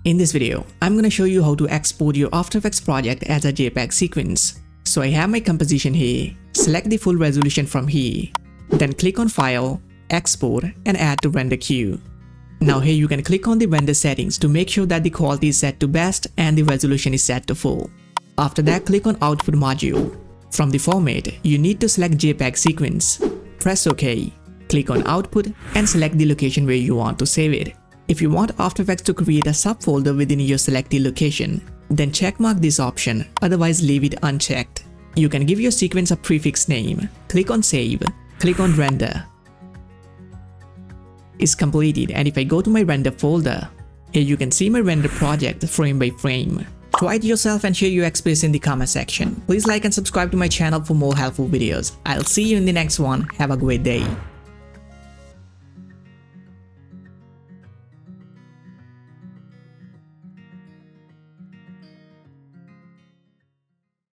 In this video, I'm going to show you how to export your After Effects project as a JPEG sequence. So I have my composition here. Select the full resolution from here. Then click on File, Export and Add to Render Queue. Now here you can click on the render settings to make sure that the quality is set to best and the resolution is set to full. After that, click on Output module. From the format, you need to select JPEG sequence. Press OK. Click on Output and select the location where you want to save it. If you want After Effects to create a subfolder within your selected location, then checkmark this option, otherwise leave it unchecked. You can give your sequence a prefix name. Click on Save. Click on Render. It's completed, and if I go to my render folder, here you can see my render project frame by frame. Try it yourself and share your experience in the comment section. Please like and subscribe to my channel for more helpful videos. I'll see you in the next one. Have a great day.